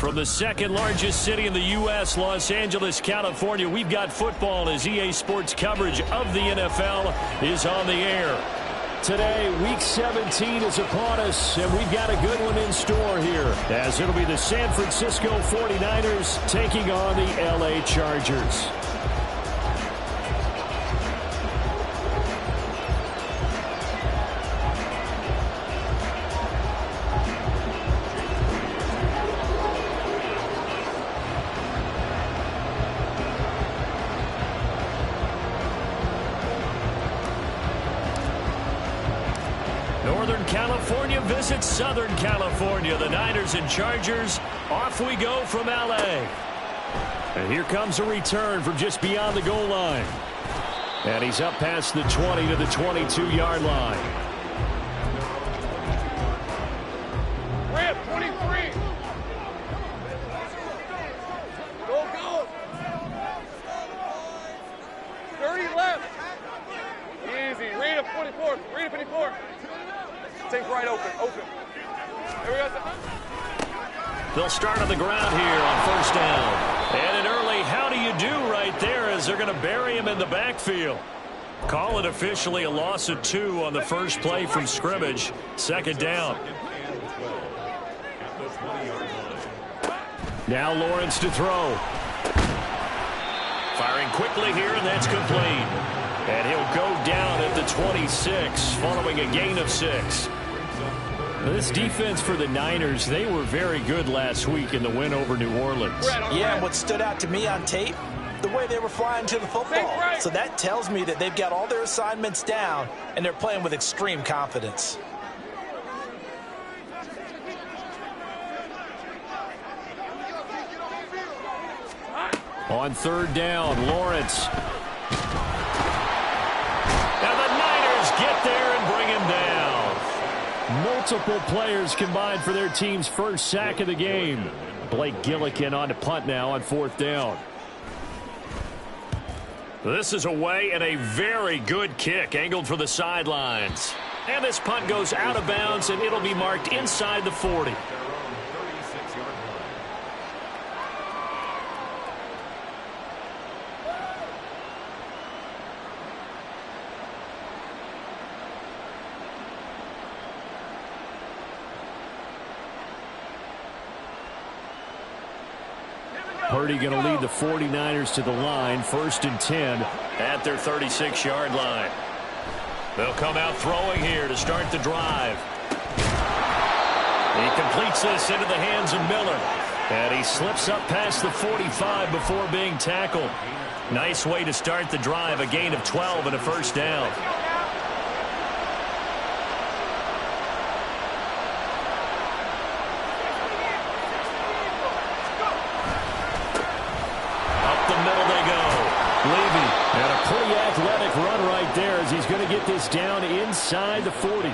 From the second largest city in the U.S., Los Angeles, California, we've got football as EA Sports coverage of the NFL is on the air. Today, Week 17 is upon us, and we've got a good one in store here, as it'll be the San Francisco 49ers taking on the L.A. Chargers. Northern California visits Southern California. The Niners and Chargers, off we go from L.A. And here comes a return from just beyond the goal line. And he's up past the 20 to the 22-yard line. Rip, 23. Go, go. 30 left. Easy. Read it, 24. Read it, 54. Take right open. There we go. They'll start on the ground here on first down. And an early how do you do right there as they're going to bury him in the backfield. Call it officially a loss of 2 on the first play from scrimmage. Second down. Now Lawrence to throw. Firing quickly here, and that's complete. And he'll go down at the 26 following a gain of 6. This defense for the Niners, they were very good last week in the win over New Orleans. Yeah, and what stood out to me on tape, the way they were flying to the football. So that tells me that they've got all their assignments down, and they're playing with extreme confidence. On third down, Lawrence. Now the Niners get there and bring him down. Multiple players combined for their team's first sack of the game. Blake Gillikin on to punt now on fourth down. This is away and a very good kick angled for the sidelines. And this punt goes out of bounds, and it'll be marked inside the 40. Purdy going to lead the 49ers to the line, 1st and 10 at their 36-yard line. They'll come out throwing here to start the drive. He completes this into the hands of Miller. And he slips up past the 45 before being tackled. Nice way to start the drive, a gain of 12 and a first down. And a pretty athletic run right there as he's going to get this down inside the 40.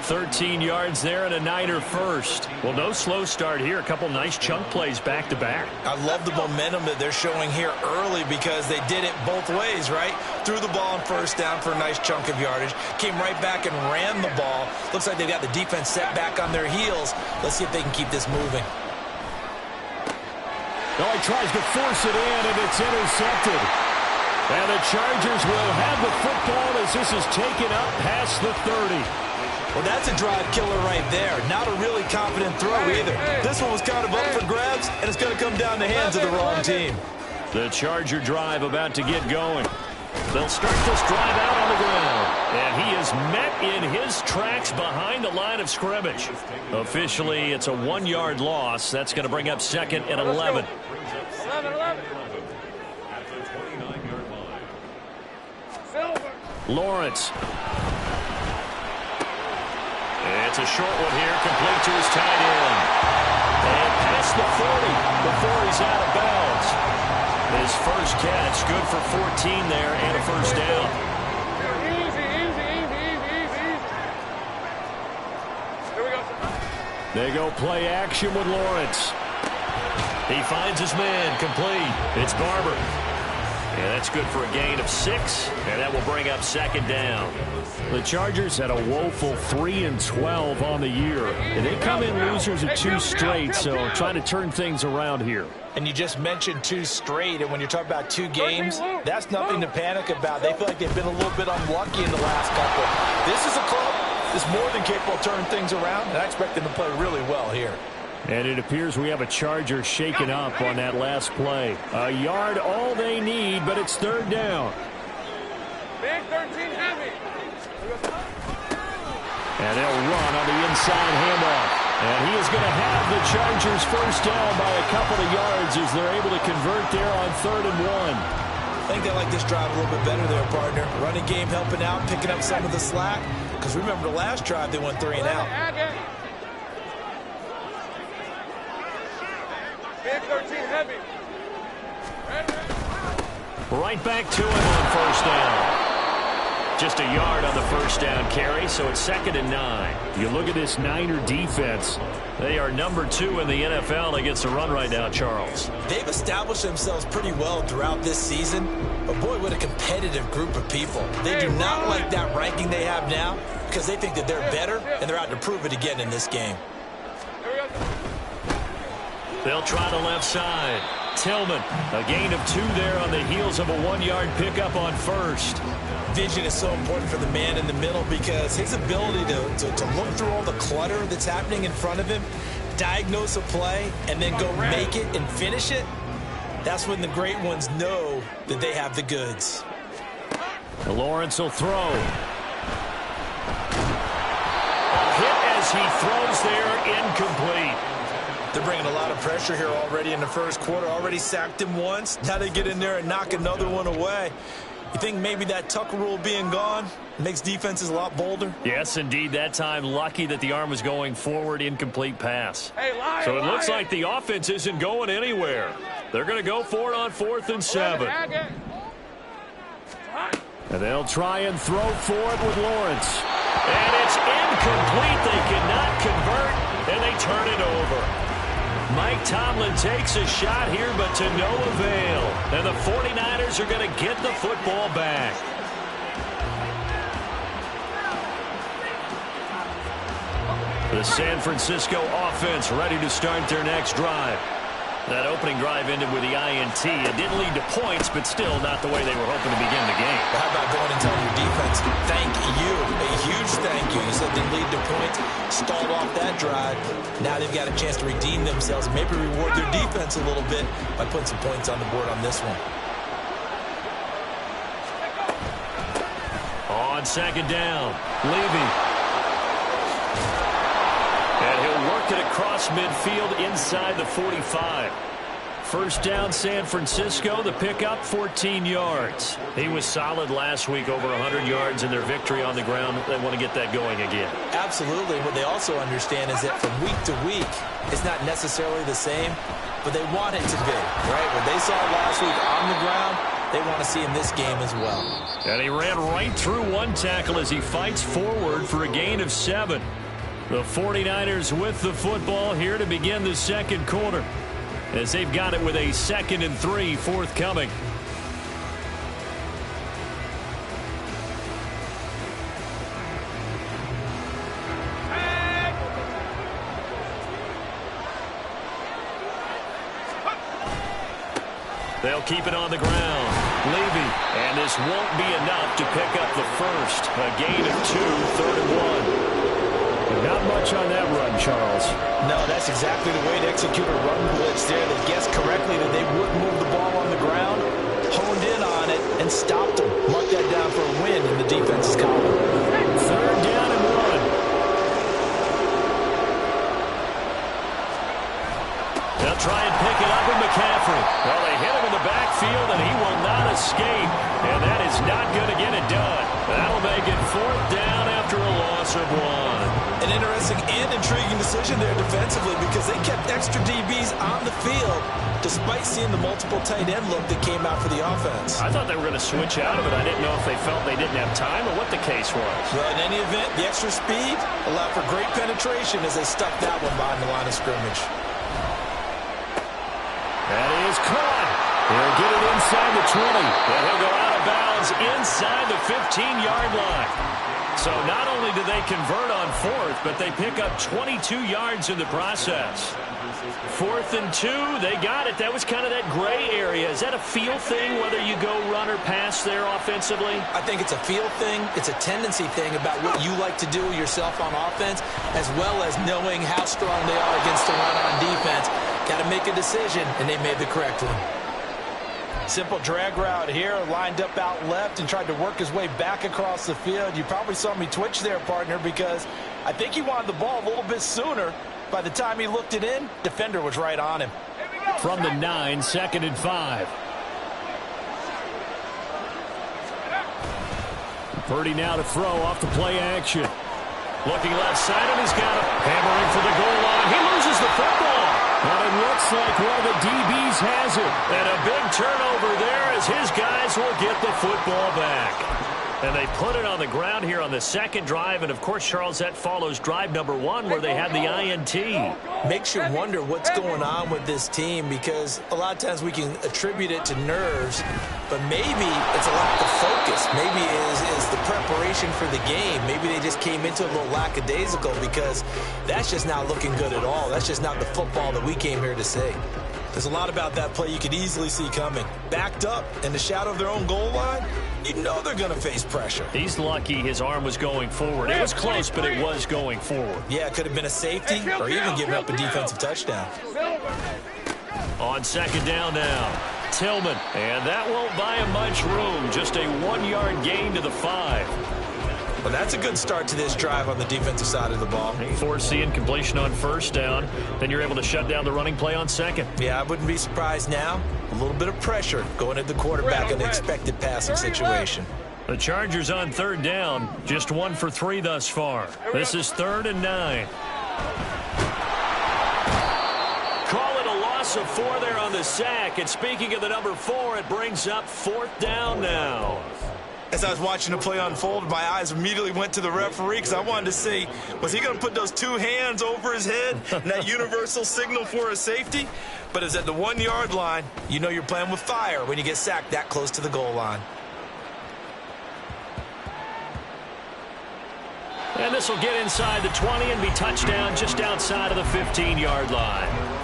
13 yards there and a Niner first. Well, no slow start here. A couple nice chunk plays back-to-back. I love the momentum that they're showing here early because they did it both ways, right? Threw the ball on first down for a nice chunk of yardage. Came right back and ran the ball. Looks like they've got the defense set back on their heels. Let's see if they can keep this moving. Oh, he tries to force it in, and it's intercepted. And the Chargers will have the football as this is taken up past the 30. Well, that's a drive killer right there. Not a really confident throw either. This one was kind of up for grabs, and it's going to come down the hands of the wrong team. The Charger drive about to get going. They'll start this drive out on the ground. And he is met in his tracks behind the line of scrimmage. Officially, it's a 1-yard loss. That's going to bring up 2nd and 11. 11. Lawrence. It's a short one here, complete to his tight end. And past the 40 before he's out of bounds. His first catch, good for 14 there and a first down. Easy. Here we go. They go play action with Lawrence. He finds his man, complete. It's Barber. And that's good for a gain of 6, and that will bring up second down. The Chargers had a woeful 3-12 on the year, and they come in losers of 2 straight, so trying to turn things around here. And you just mentioned 2 straight, and when you're talking about 2 games, that's nothing to panic about. They feel like they've been a little bit unlucky in the last couple. This is a club that's more than capable of turning things around, and I expect them to play really well here. And it appears we have a Charger shaken up on that last play. A yard all they need, but it's third down. Big 13 heavy. And they'll run on the inside handoff. And he is going to have the Chargers first down by a couple of yards as they're able to convert there on 3rd and 1. I think they like this drive a little bit better there, partner. Running game helping out, picking up some of the slack. Because remember the last drive, they went 3 and out. Big 13 heavy. Right back to him on first down. Just a yard on the first down carry, so it's 2nd and 9. You look at this Niner defense. They are number 2 in the NFL against the run right now, Charles. They've established themselves pretty well throughout this season. But, boy, what a competitive group of people. They do not like that ranking they have now because they think that they're better, and they're out to prove it again in this game. They'll try the left side. Tillman, a gain of 2 there on the heels of a 1-yard pickup on first. Vision is so important for the man in the middle because his ability to look through all the clutter that's happening in front of him, diagnose a play, and then go make it and finish it, that's when the great ones know that they have the goods. Lawrence will throw. A hit as he throws there, incomplete. They're bringing a lot of pressure here already in the first quarter. Already sacked him once. Now they get in there and knock another one away. You think maybe that Tucker rule being gone makes defenses a lot bolder? Yes, indeed. That time, lucky that the arm was going forward, incomplete pass. So it looks like the offense isn't going anywhere. They're going to go for it on 4th and 7. And they'll try and throw for it with Lawrence. And it's incomplete. They cannot convert, and they turn it over. Mike Tomlin takes a shot here, but to no avail. And the 49ers are going to get the football back. The San Francisco offense ready to start their next drive. That opening drive ended with the INT. It didn't lead to points, but still not the way they were hoping to begin the game. How about going and telling your defense, thank you, a huge thank you. You said didn't lead to points, stalled off that drive. Now they've got a chance to redeem themselves, maybe reward their defense a little bit by putting some points on the board on this one. On 2nd down, Levy. And he'll work it across midfield inside the 45. First down, San Francisco. The pickup, 14 yards. He was solid last week, over 100 yards in their victory on the ground. They want to get that going again. Absolutely. What they also understand is that from week to week, it's not necessarily the same, but they want it to be, right? What they saw last week on the ground, they want to see in this game as well. And he ran right through one tackle as he fights forward for a gain of 7. The 49ers with the football here to begin the second quarter, as they've got it with a 2nd and 3 forthcoming. They'll keep it on the ground. Levy, and this won't be enough to pick up the first. A gain of 2, 3rd and 1. Not much on that run, Charles. No, that's exactly the way to execute a run blitz there. They guessed correctly that they wouldn't move the ball on the ground, honed in on it, and stopped them. Mark that down for a win in the defense's column. 3rd down and 1. They'll try and pick it up with McCaffrey. Well, they hit him in the backfield, and he will not escape. And that is not going to get it done. That'll make it 4th down after a loss of 1. An interesting and intriguing decision there defensively because they kept extra DBs on the field despite seeing the multiple tight end look that came out for the offense. I thought they were going to switch out of it. I didn't know if they felt they didn't have time or what the case was. Well, in any event, the extra speed allowed for great penetration as they stuck that one behind the line of scrimmage. That is caught. He'll get it inside the 20. And he'll go out of bounds inside the 15-yard line. So not only do they convert on fourth, but they pick up 22 yards in the process. 4th and 2, they got it. That was kind of that gray area. Is that a feel thing, whether you go run or pass there offensively? I think it's a feel thing. It's a tendency thing about what you like to do yourself on offense, as well as knowing how strong they are against the run on defense. Got to make a decision, and they made the correct one. Simple drag route here, lined up out left and tried to work his way back across the field. You probably saw me twitch there, partner, because I think he wanted the ball a little bit sooner. By the time he looked it in, defender was right on him. From the 9, 2nd and 5. Purdy now to throw off the play action. Looking left side, and he's got it. Hammering for the goal line. He loses the football. But it looks like one of the DBs has it. And a big turnover there as his guys will get the football back. And they put it on the ground here on the second drive. And, of course, Charles, that follows drive number 1 where they had the INT. Makes you wonder what's going on with this team, because a lot of times we can attribute it to nerves, but maybe it's a lack of focus. Maybe it is the preparation for the game. Maybe they just came into it a little lackadaisical, because that's just not looking good at all. That's just not the football that we came here to see. There's a lot about that play you could easily see coming. Backed up in the shadow of their own goal line, you know they're going to face pressure. He's lucky his arm was going forward. It was close, but it was going forward. Yeah, it could have been a safety or even giving up a defensive touchdown. On 2nd down now, Tillman. And that won't buy him much room. Just a 1-yard gain to the 5. Well, that's a good start to this drive on the defensive side of the ball. Force incompletion on 1st down. Then you're able to shut down the running play on 2nd. Yeah, I wouldn't be surprised now. A little bit of pressure going at the quarterback in the expected passing situation. The Chargers on 3rd down. Just 1 for 3 thus far. This is 3rd and 9. Call it a loss of 4 there on the sack. And speaking of the number 4, it brings up 4th down now. As I was watching the play unfold, my eyes immediately went to the referee because I wanted to see, was he going to put those 2 hands over his head and that universal signal for a safety? But it's at the 1-yard line. You know you're playing with fire when you get sacked that close to the goal line. And this will get inside the 20 and be touchdown just outside of the 15-yard line.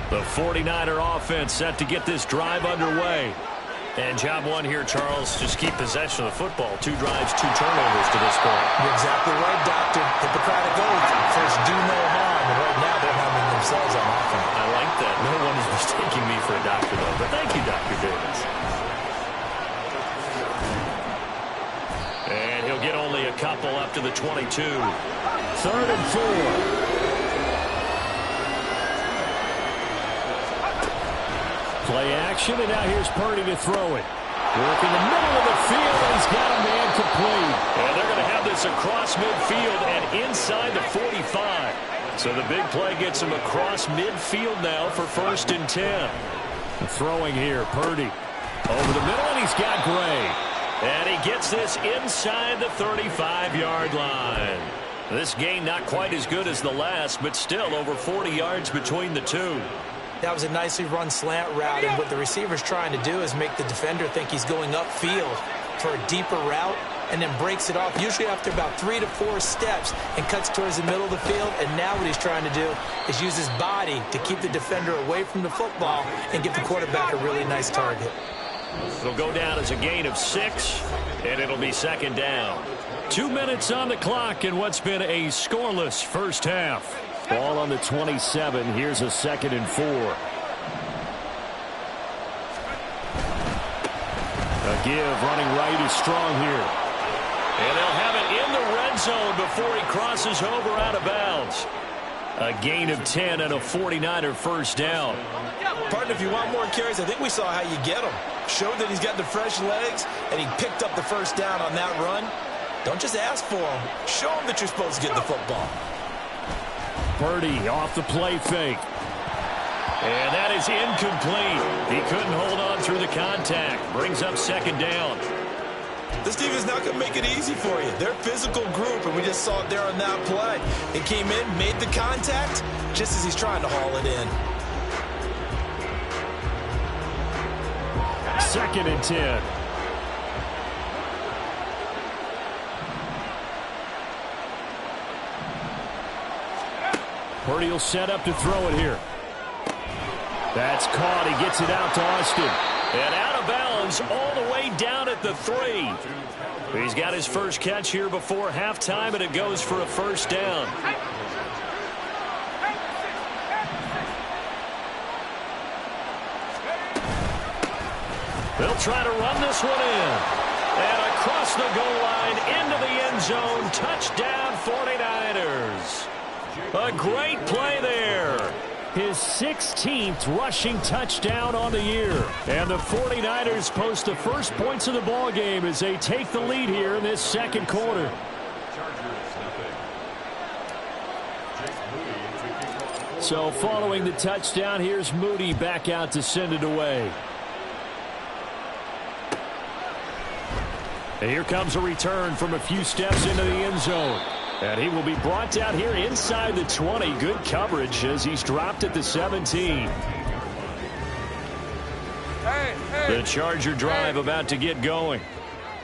The 49er offense set to get this drive underway. And job 1 here, Charles, just keep possession of the football. 2 drives, 2 turnovers to this point. You're exactly right, Doctor. Hippocratic oath. First, do no harm. And right now, they're harming themselves on offense. I like that. No one is mistaking me for a doctor, though. But thank you, Dr. Davis. And he'll get only a couple up to the 22. 3rd and 4. Play action, and now here's Purdy to throw it. Work in the middle of the field, and he's got a man complete. And they're going to have this across midfield and inside the 45. So the big play gets him across midfield now for 1st and 10. Throwing here, Purdy. Over the middle, and he's got Gray. And he gets this inside the 35-yard line. This gain not quite as good as the last, but still over 40 yards between the two. That was a nicely run slant route, and what the receiver's trying to do is make the defender think he's going upfield for a deeper route, and then breaks it off, usually after about 3 to 4 steps, and cuts towards the middle of the field. And now what he's trying to do is use his body to keep the defender away from the football and give the quarterback a really nice target. It'll go down as a gain of 6, and it'll be 2nd down. 2 minutes on the clock in what's been a scoreless first half. Ball on the 27. Here's a 2nd and 4. A give running right is strong here. And they'll have it in the red zone before he crosses over out of bounds. A gain of 10 and a 49er first down. Partner, if you want more carries, I think we saw how you get him. Showed that he's got the fresh legs, and he picked up the first down on that run. Don't just ask for him. Show him that you're supposed to get the football. Purdy off the play fake. And that is incomplete. He couldn't hold on through the contact. Brings up 2nd down. This team is not going to make it easy for you. They're a physical group, and we just saw it there on that play. It came in, made the contact, just as he's trying to haul it in. 2nd and 10. Purdy will set up to throw it here. That's caught. He gets it out to Austin. And out of bounds all the way down at the 3. He's got his first catch here before halftime, and it goes for a first down. They'll try to run this one in. And across the goal line into the end zone. Touchdown 49ers. A great play there. His 16th rushing touchdown on the year. And the 49ers post the first points of the ball game as they take the lead here in this second quarter. So following the touchdown, here's Moody back out to send it away. And here comes a return from a few steps into the end zone. And he will be brought down here inside the 20. Good coverage as he's dropped at the 17. The Charger drive about to get going.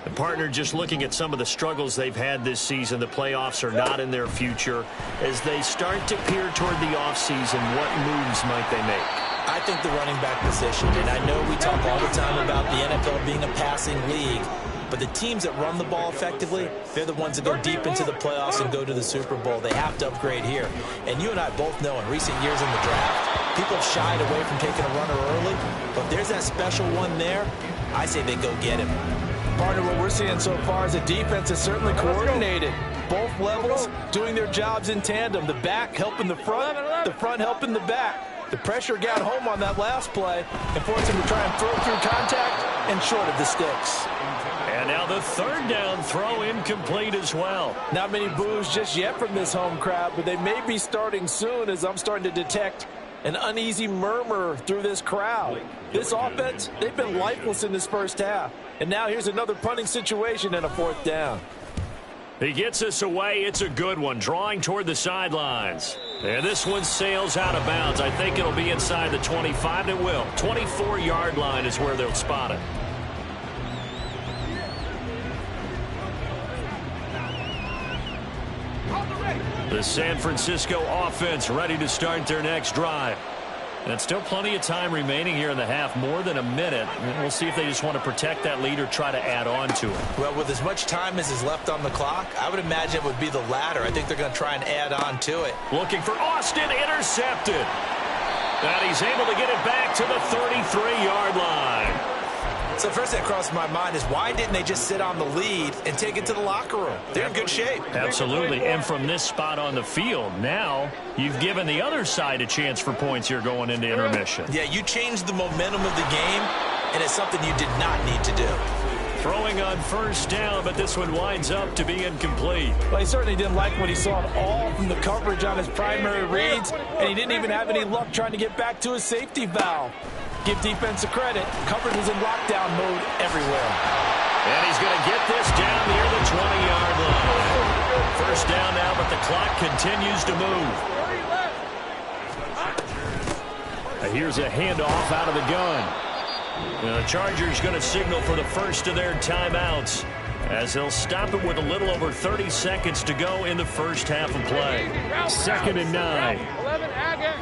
The partner just looking at some of the struggles they've had this season. The playoffs are not in their future. As they start to peer toward the offseason, what moves might they make? I think the running back position, and I know we talk all the time about the NFL being a passing league, but the teams that run the ball effectively, they're the ones that go deep into the playoffs and go to the Super Bowl. They have to upgrade here. And you and I both know in recent years in the draft, people have shied away from taking a runner early, but there's that special one there. I say they go get him. Partner, what we're seeing so far is the defense is certainly coordinated. Both levels doing their jobs in tandem. The back helping the front helping the back. The pressure got home on that last play and forced him to try and throw through contact and short of the sticks. And now the third down throw incomplete as well. Not many boos just yet from this home crowd, but they may be starting soon as I'm starting to detect an uneasy murmur through this crowd. This offense, they've been lifeless in this first half. And now here's another punting situation and a 4th down. He gets us away. It's a good one, drawing toward the sidelines. And this one sails out of bounds. I think it'll be inside the 25. It will. 24-yard line is where they'll spot it. The San Francisco offense ready to start their next drive. And still plenty of time remaining here in the half, more than a minute. We'll see if they just want to protect that lead or try to add on to it. Well, with as much time as is left on the clock, I would imagine it would be the latter. I think they're going to try and add on to it. Looking for Austin, intercepted. And he's able to get it back to the 33-yard line. So first that crossed my mind is why didn't they just sit on the lead and take it to the locker room? They're in good shape. Absolutely. And from this spot on the field, now you've given the other side a chance for points here going into intermission. Yeah, you changed the momentum of the game, and it's something you did not need to do. Throwing on first down, but this one winds up to be incomplete. Well, he certainly didn't like what he saw at all from the coverage on his primary reads, and he didn't even have any luck trying to get back to his safety valve. Give defense a credit. Coverage was in lockdown mode everywhere. And he's going to get this down near the 20-yard line. First down now, but the clock continues to move. And here's a handoff out of the gun. The Chargers going to signal for the first of their timeouts as they'll stop it with a little over 30 seconds to go in the first half of play. 2nd and 9. 11, Agate.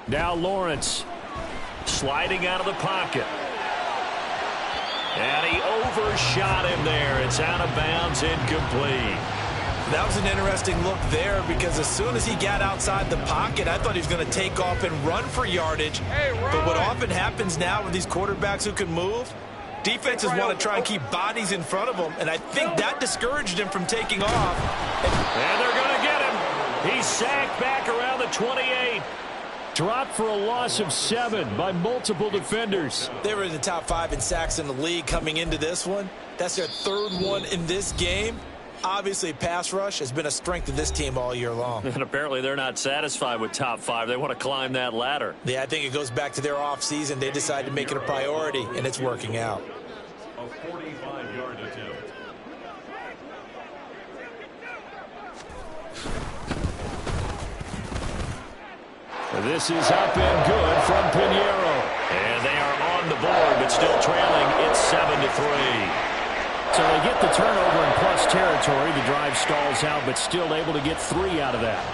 Now Lawrence sliding out of the pocket. And he overshot him there. It's out of bounds, incomplete. That was an interesting look there because as soon as he got outside the pocket, I thought he was going to take off and run for yardage. But what often happens now with these quarterbacks who can move, defenses want to try and keep bodies in front of them, and I think that discouraged him from taking off. And they're going to get him. He's sacked back around the 28. Dropped for a loss of 7 by multiple defenders. They were in the top 5 in sacks in the league coming into this one. That's their 3rd one in this game. Obviously, pass rush has been a strength of this team all year long. And apparently they're not satisfied with top 5. They want to climb that ladder. Yeah, I think it goes back to their offseason. They decided to make it a priority, and it's working out. A 45-yard attempt. This is up and good from Pinheiro. And they are on the board, but still trailing. It's 7-3. So they get the turnover in plus territory. The drive stalls out, but still able to get 3 out of that.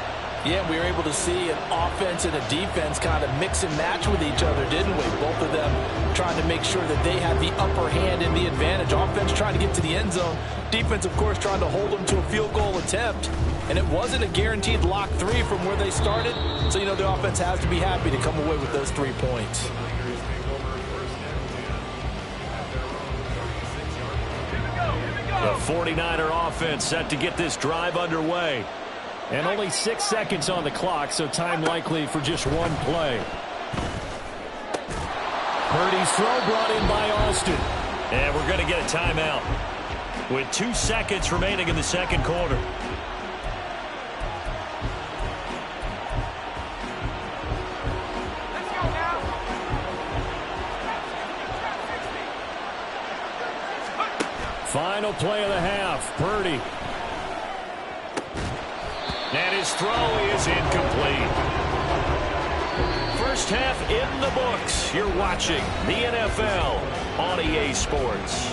Yeah, we were able to see an offense and a defense kind of mix and match with each other, didn't we? Both of them trying to make sure that they had the upper hand and the advantage. Offense trying to get to the end zone. Defense, of course, trying to hold them to a field goal attempt. And it wasn't a guaranteed lock 3 from where they started. So, you know, the offense has to be happy to come away with those 3 points. The 49er offense set to get this drive underway. And only 6 seconds on the clock, so time likely for just one play. Purdy's throw brought in by Austin. And we're going to get a timeout with 2 seconds remaining in the second quarter. Final play of the half. Purdy. And his throw is incomplete. First half in the books. You're watching the NFL on EA Sports.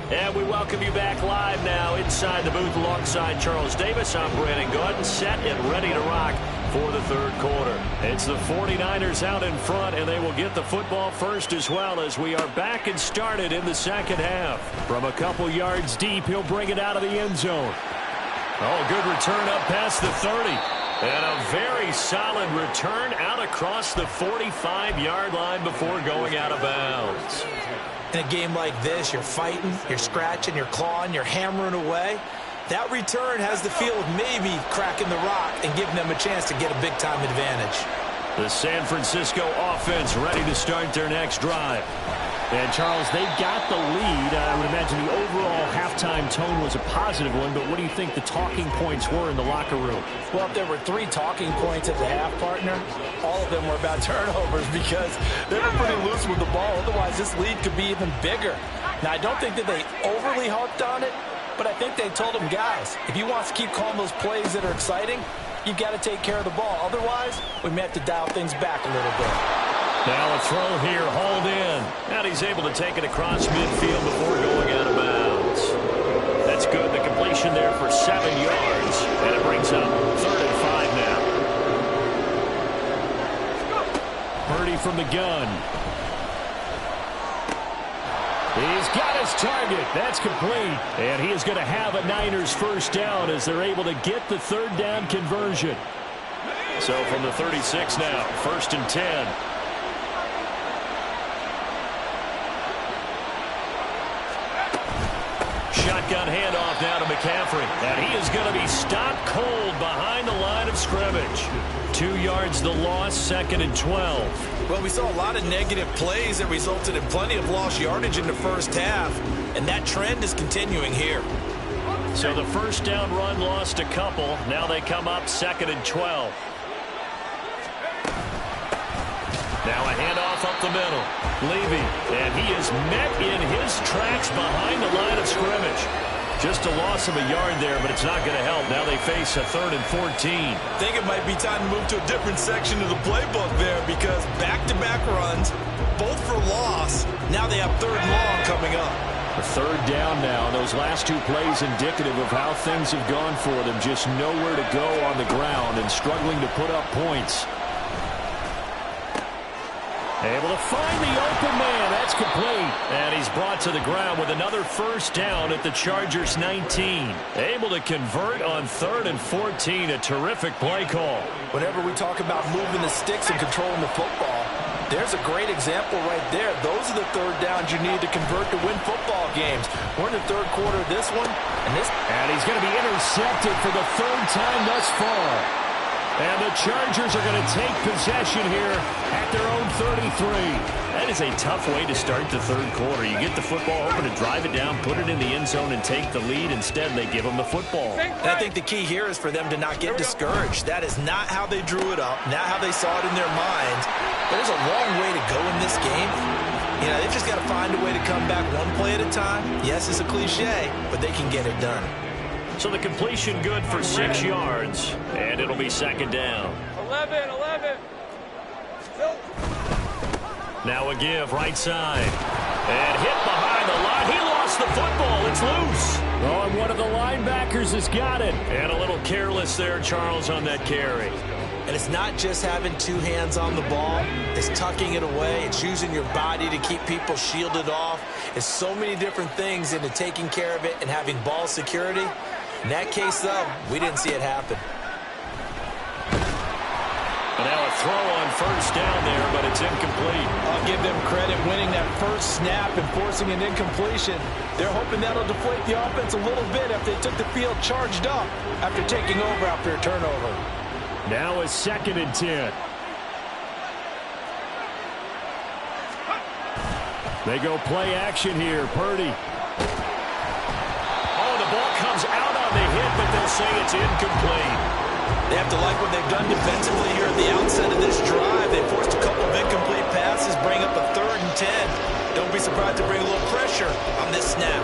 And we welcome you back live now inside the booth alongside Charles Davis. I'm Brandon Gordon, set and ready to rock for the third quarter. It's the 49ers out in front, and they will get the football first as well as we are back and started in the second half. From a couple yards deep, he'll bring it out of the end zone. Oh, good return up past the 30. And a very solid return out across the 45-yard line before going out of bounds. In a game like this, you're fighting, you're scratching, you're clawing, you're hammering away. That return has the feel of maybe cracking the rock and giving them a chance to get a big-time advantage. The San Francisco offense ready to start their next drive. And, Charles, they've got the lead. I would imagine the overall halftime tone was a positive one, but what do you think the talking points were in the locker room? Well, if there were 3 talking points at the half, partner, all of them were about turnovers because they were pretty loose with the ball. Otherwise, this lead could be even bigger. Now, I don't think that they overly harped on it, but I think they told them, guys, if he wants to keep calling those plays that are exciting, you've got to take care of the ball. Otherwise, we may have to dial things back a little bit. Now a throw here, hauled in. And he's able to take it across midfield before going out of bounds. That's good. The completion there for 7 yards. And it brings up 3rd and 5 now. Purdy from the gun. He's got his target. That's complete. And he is going to have a Niners first down as they're able to get the 3rd down conversion. So from the 36 now, 1st and 10. Shotgun handoff now to McCaffrey. And he is going to be stopped cold behind the line of scrimmage. 2 yards the loss, 2nd and 12. Well, we saw a lot of negative plays that resulted in plenty of lost yardage in the first half. And that trend is continuing here. So the first down run lost a couple. Now they come up 2nd and 12. Now a handoff up the middle. Levy, and he is met in his tracks behind the line of scrimmage. Just a loss of a yard there, but it's not going to help. Now they face a 3rd and 14. I think it might be time to move to a different section of the playbook there because back-to-back runs, both for loss. Now they have 3rd and long coming up. A 3rd down now. Those last 2 plays indicative of how things have gone for them. Just nowhere to go on the ground and struggling to put up points. Able to find the open man. That's complete. And he's brought to the ground with another first down at the Chargers 19. Able to convert on 3rd and 14. A terrific play call. Whenever we talk about moving the sticks and controlling the football, There's a great example right there. Those are the third downs you need to convert to win football games. We're in the third quarter of this one, and he's going to be intercepted for the third time thus far. And the Chargers are going to take possession here at their own 33. That is a tough way to start the third quarter. You get the football over to drive it down, put it in the end zone, and take the lead. Instead, they give them the football. And I think the key here is for them to not get discouraged. That is not how they drew it up, not how they saw it in their minds. There's a long way to go in this game. You know, they've just got to find a way to come back one play at a time. Yes, it's a cliche, but they can get it done. So the completion good for 6 yards, and it'll be second down. 11. Now a give right side. And hit behind the line. He lost the football. It's loose. Oh, and one of the linebackers has got it. And a little careless there, Charles, on that carry. And it's not just having two hands on the ball. It's tucking it away. It's using your body to keep people shielded off. It's so many different things into taking care of it and having ball security. In that case, though, we didn't see it happen. And now a throw on first down there, but it's incomplete. I'll give them credit winning that first snap and forcing an incompletion. They're hoping that'll deflate the offense a little bit after they took the field charged up after taking over after a turnover. Now a 2nd and 10. They go play action here. Purdy. Oh, the ball comes out on the hit, but they'll say it's incomplete. They have to like what they've done defensively here at the outset of this drive. They forced a couple of incomplete passes, bring up a 3rd and 10. Don't be surprised to bring a little pressure on this snap.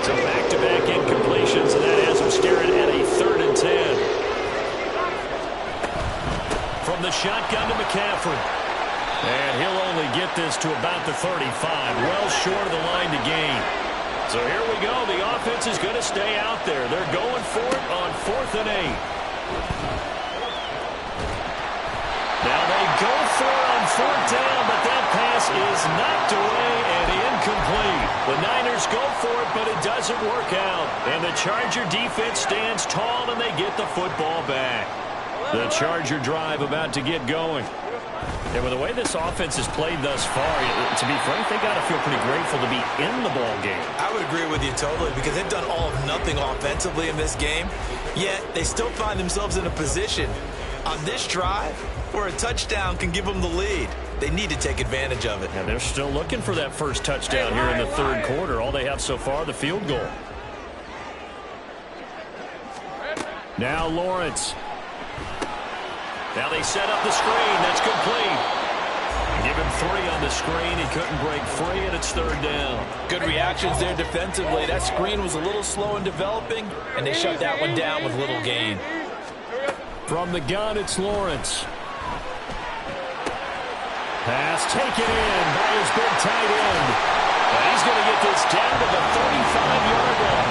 So back-to-back incompletions, and that has them staring at a 3rd and 10. From the shotgun to McCaffrey. And he'll only get this to about the 35. Well short of the line to gain. So here we go. The offense is going to stay out there. They're going for it on 4th and 8. Now they go for it on 4th down, but that pass is knocked away and incomplete. The Niners go for it, but it doesn't work out. And the Charger defense stands tall, and they get the football back. The Charger drive about to get going. And with the way this offense has played thus far, to be frank, they got to feel pretty grateful to be in the ball game. I would agree with you totally because they've done all of nothing offensively in this game, yet they still find themselves in a position on this drive where a touchdown can give them the lead. They need to take advantage of it. And they're still looking for that first touchdown here in the third quarter. All they have so far, the field goal. Now Lawrence. Now they set up the screen. That's complete. Give him 3 on the screen. He couldn't break free, and it's 3rd down. Good reactions there defensively. That screen was a little slow in developing, and they shut that one down with little gain. From the gun, it's Lawrence. Pass taken in by his big tight end. And he's going to get this down to the 35-yard line.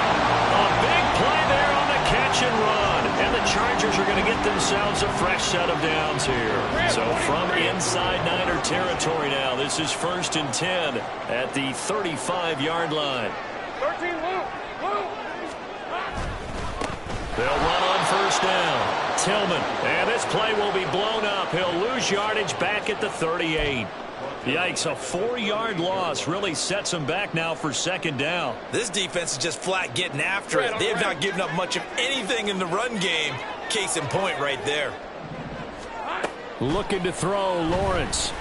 A big play there on the catch and run. And the Chargers are going to get themselves a fresh set of downs here. So from inside Niner territory now, this is 1st and 10 at the 35-yard line. 13, Luke. They'll run on first down. Tillman. And this play will be blown up. He'll lose yardage back at the 38. Yikes, a 4-yard loss really sets them back now for 2nd down. This defense is just flat getting after it. They have not given up much of anything in the run game. Case in point right there. Looking to throw, Lawrence.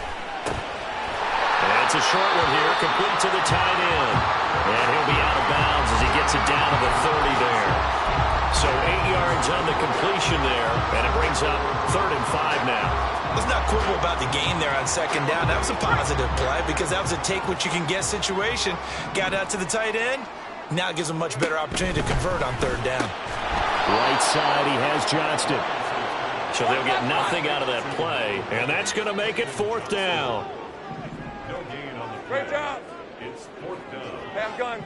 And it's a short one here, complete to the tight end. And he'll be out of bounds as he gets it down to the 30 there. So 8 yards on the completion there, and it brings up 3rd and 5 now. Let's not quibble about the gain there on 2nd down. That was a positive play because that was a take-what-you-can-get situation. Got out to the tight end. Now it gives him a much better opportunity to convert on 3rd down. Right side, he has Johnston. So they'll get nothing out of that play, and that's going to make it 4th down. Great job. It's 4th down. Have gun.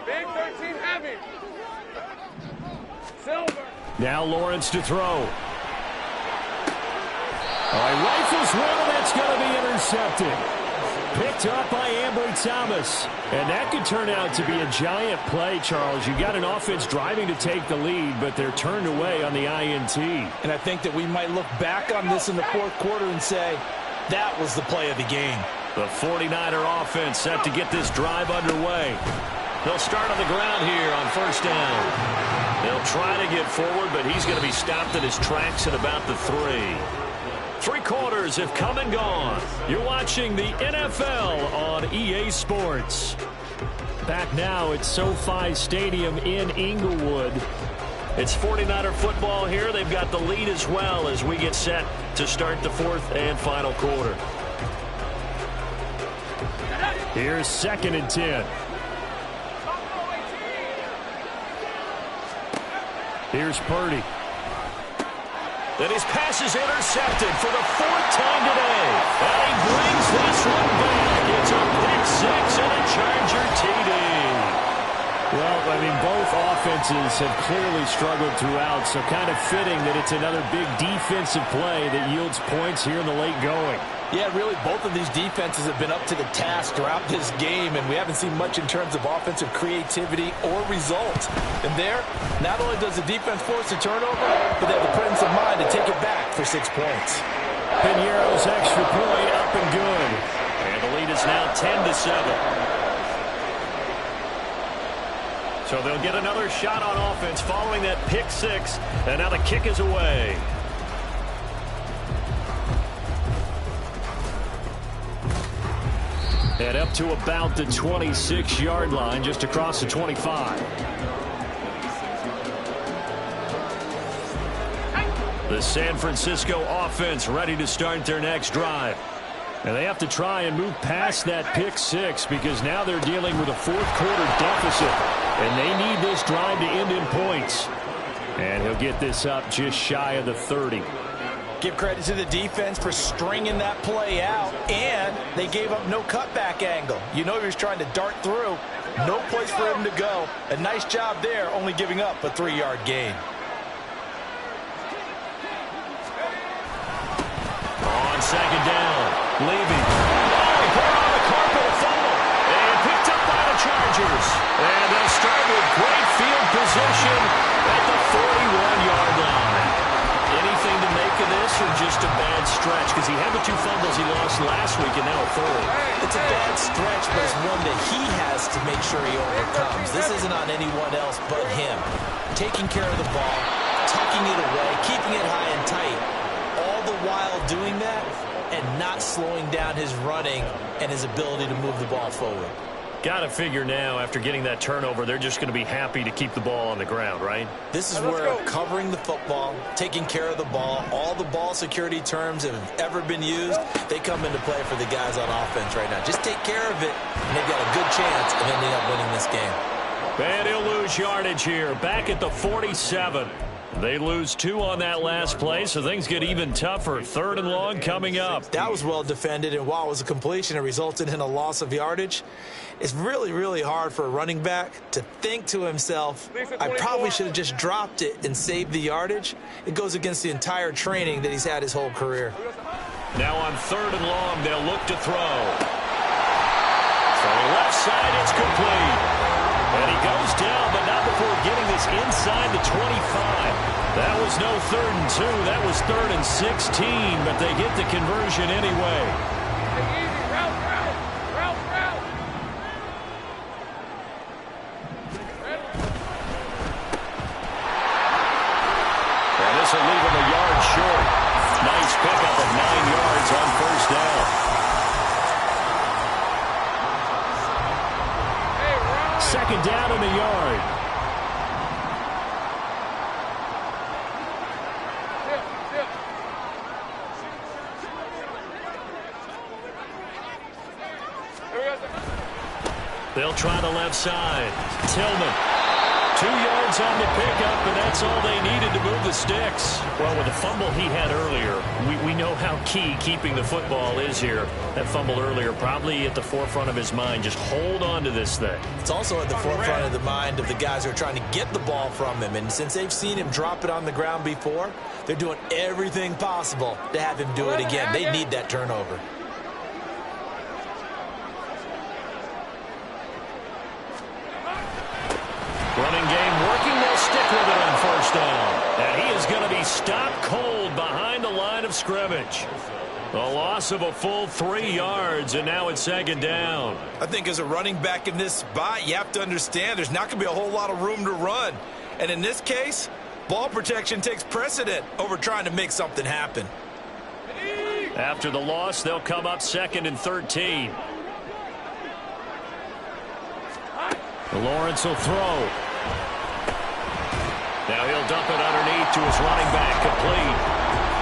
Big 13 heavy. Silver. Now Lawrence to throw. All right, rifles one, and that's going to be intercepted. Picked up by Ambry Thomas. And that could turn out to be a giant play, Charles. You got an offense driving to take the lead, but they're turned away on the INT. And I think that we might look back on this in the fourth quarter and say, that was the play of the game. The 49er offense set to get this drive underway. They'll start on the ground here on first down. They'll try to get forward, but he's going to be stopped in his tracks at about the 3. 3 quarters have come and gone. You're watching the NFL on EA Sports. Back now at SoFi Stadium in Inglewood. It's 49er football here. They've got the lead as well as we get set to start the 4th and final quarter. Here's 2nd and 10. Here's Purdy. Then his pass is intercepted for the 4th time today. And he brings this one back. It's a pick 6 and a Charger TD. Well, I mean, both offenses have clearly struggled throughout, so kind of fitting that it's another big defensive play that yields points here in the late going. Yeah, really, both of these defenses have been up to the task throughout this game, and we haven't seen much in terms of offensive creativity or results. And there, not only does the defense force a turnover, but they have the presence of mind to take it back for 6 points. Piñeiro's extra point up and good. And the lead is now 10-7. So they'll get another shot on offense following that pick 6, and now the kick is away. And up to about the 26-yard line, just across the 25. The San Francisco offense ready to start their next drive. And they have to try and move past that pick 6 because now they're dealing with a 4th quarter deficit. And they need this drive to end in points. And he'll get this up just shy of the 30. Give credit to the defense for stringing that play out, and they gave up no cutback angle. You know he was trying to dart through. No place for him to go. A nice job there, only giving up a 3-yard gain. On 2nd down, Levy. Oh, he put it on the carpet, a fumble. And picked up by the Chargers. And they'll start with great field position at the 41-yard line. Anything to make of this or just a bad stretch? Because he had the 2 fumbles he lost last week and now a 3rd. It's a bad stretch, but it's one that he has to make sure he overcomes. This isn't on anyone else but him. Taking care of the ball, tucking it away, keeping it high and tight. All the while doing that and not slowing down his running and his ability to move the ball forward. Got to figure now, after getting that turnover, they're just going to be happy to keep the ball on the ground, right? This is where covering the football, taking care of the ball, all the ball security terms that have ever been used, they come into play for the guys on offense right now. Just take care of it, and they've got a good chance of ending up winning this game. And he'll lose yardage here, back at the 47. They lose 2 on that last play, so things get even tougher. 3rd and long coming up. That was well defended, and while it was a completion, it resulted in a loss of yardage. It's really, really hard for a running back to think to himself, I probably should have just dropped it and saved the yardage. It goes against the entire training that he's had his whole career. Now on 3rd and long, they'll look to throw. From the left side, it's complete. And he goes down, but not before getting this inside the 25. That was no 3rd and 2. That was 3rd and 16, but they get the conversion anyway. And this will leave him a yard short. Nice pickup of 9 yards on 1st down. Second down in the yard. They'll try the left side. Tillman. 2 yards on the pickup, and that's all they needed to move the sticks. Well, with the fumble he had earlier, we know how key keeping the football is here. That fumble earlier probably at the forefront of his mind. Just hold on to this thing. It's also at the forefront of the mind of the guys who are trying to get the ball from him. And since they've seen him drop it on the ground before, they're doing everything possible to have him do it again. They need that turnover. cold behind the line of scrimmage. A loss of a full 3 yards, and now it's second down. I think as a running back in this spot, you have to understand there's not going to be a whole lot of room to run. And in this case, ball protection takes precedent over trying to make something happen. After the loss, they'll come up 2nd and 13. Lawrence will throw. Now he'll dump it underneath to his running back, complete.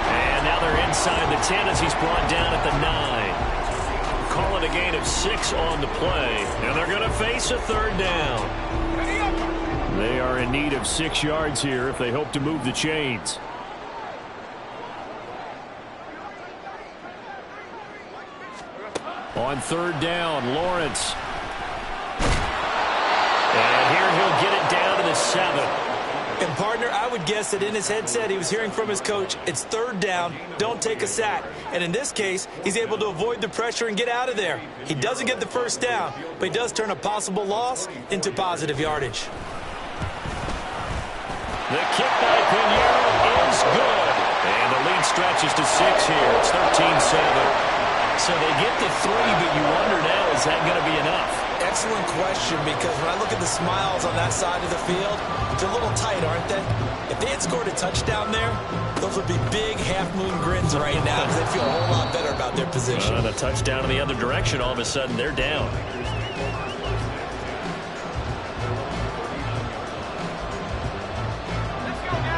And now they're inside the 10 as he's brought down at the 9. Call it a gain of 6 on the play, and they're going to face a 3rd down. They are in need of 6 yards here if they hope to move the chains. On 3rd down, Lawrence. And here he'll get it down to the 7. And, partner, I would guess that in his headset he was hearing from his coach, it's 3rd down, don't take a sack. And in this case, he's able to avoid the pressure and get out of there. He doesn't get the 1st down, but he does turn a possible loss into positive yardage. The kick by Pinheiro is good. And the lead stretches to 6 here. It's 13-7. So they get the 3, but you wonder now, is that going to be enough? Excellent question, because when I look at the smiles on that side of the field, they're a little tight, aren't they? If they had scored a touchdown there, those would be big half-moon grins right now because they feel a whole lot better about their position. And a touchdown in the other direction, all of a sudden they're down.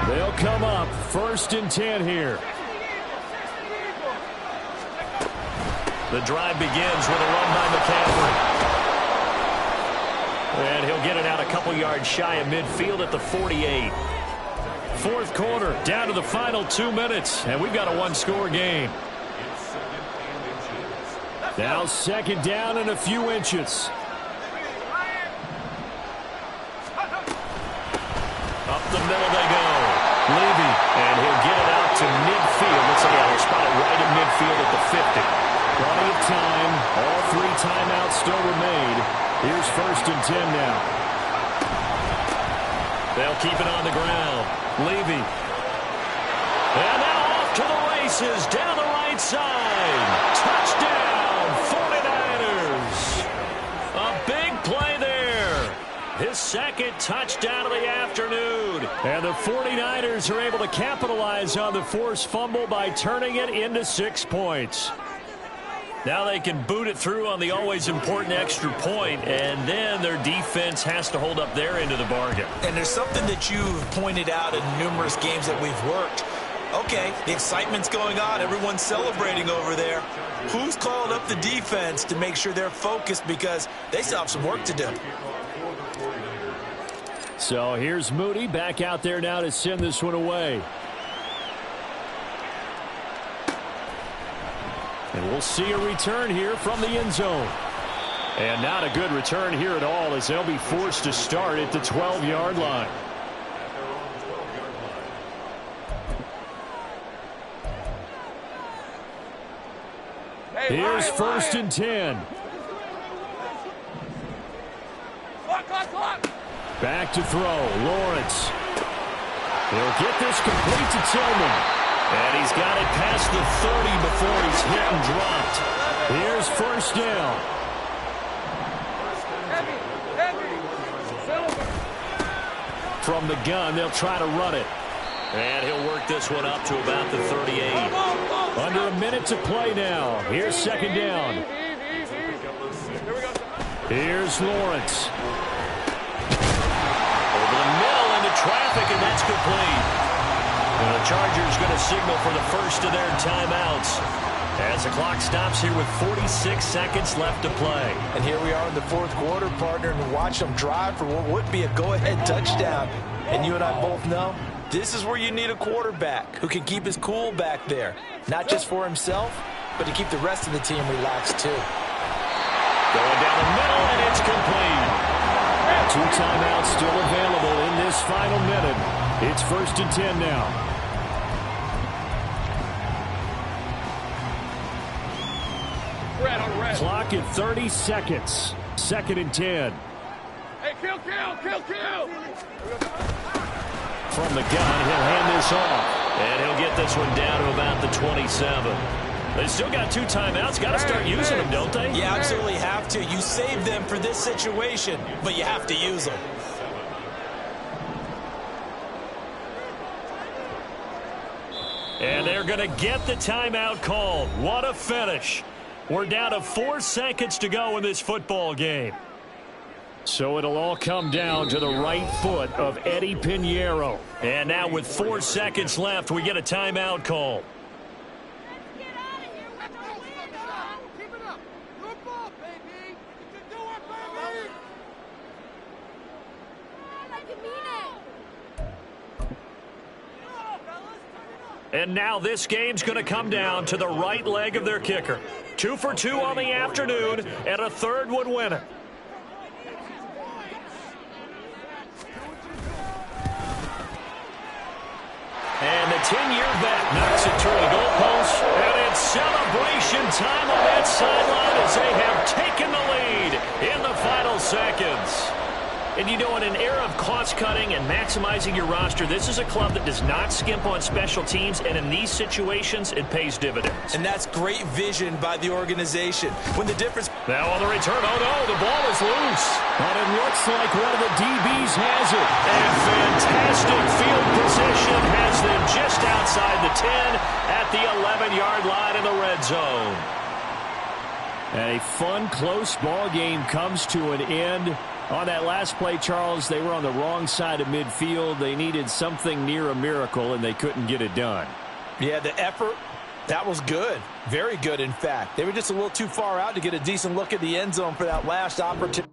They'll come up 1st and 10 here. The drive begins with a run by McCaffrey. And he'll get it out a couple yards shy of midfield at the 48. 4th quarter, down to the final 2 minutes, and we've got a 1-score game. Now 2nd down and a few inches. Up the middle they go. Levy, and he'll get it out to midfield. Looks like they'll spot it right in midfield at the 50. Plenty of time. All 3 timeouts still remain. Here's 1st and 10 now. They'll keep it on the ground. Levy. And now off to the races down the right side. Touchdown, 49ers. A big play there. His 2nd touchdown of the afternoon. And the 49ers are able to capitalize on the forced fumble by turning it into 6 points. Now they can boot it through on the always important extra point, and then their defense has to hold up their end of the bargain. And there's something that you've pointed out in numerous games that we've worked. Okay, the excitement's going on. Everyone's celebrating over there. Who's called up the defense to make sure they're focused, because they still have some work to do? So here's Moody back out there now to send this one away. And we'll see a return here from the end zone. And not a good return here at all, as they'll be forced to start at the 12-yard line. Here's 1st and 10. Back to throw. Lawrence. He'll get this complete to Tillman. And he's got it past the 30 before he's hit and dropped. Here's 1st down. From the gun, they'll try to run it. And he'll work this one up to about the 38. Under a minute to play now. Here's 2nd down. Here's Lawrence. Over the middle into traffic, and that's complete. And the Chargers going to signal for the first of their timeouts as the clock stops here with 46 seconds left to play. And here we are in the 4th quarter, partner, and watch them drive for what would be a go-ahead touchdown. And you and I both know this is where you need a quarterback who can keep his cool back there, not just for himself, but to keep the rest of the team relaxed too. Going down the middle, and it's complete. 2 timeouts still available in this final minute. It's 1st and 10 now. Clock at 30 seconds. 2nd and 10. Hey, kill! From the gun, he'll hand this off. And he'll get this one down to about the 27. They still got 2 timeouts. Got to start using them, don't they? You absolutely have to. You save them for this situation, but you have to use them. And they're going to get the timeout called. What a finish. We're down to 4 seconds to go in this football game. So it'll all come down to the right foot of Eddie Pinheiro. And now with 4 seconds left, we get a timeout call. And now this game's going to come down to the right leg of their kicker. 2 for 2 on the afternoon, and a third would win it. And the 10-year vet knocks it through the goalpost. And it's celebration time on that sideline as they have taken the lead in the final seconds. And you know, in an era of cost-cutting and maximizing your roster, this is a club that does not skimp on special teams, and in these situations, it pays dividends. And that's great vision by the organization. When the difference... Now on the return, oh no, the ball is loose. But it looks like one of the DBs has it. And fantastic field position has them just outside the 10 at the 11-yard line in the red zone. And a fun, close ball game comes to an end. On that last play, Charles, they were on the wrong side of midfield. They needed something near a miracle, and they couldn't get it done. Yeah, the effort, that was good. Very good, in fact. They were just a little too far out to get a decent look at the end zone for that last opportunity.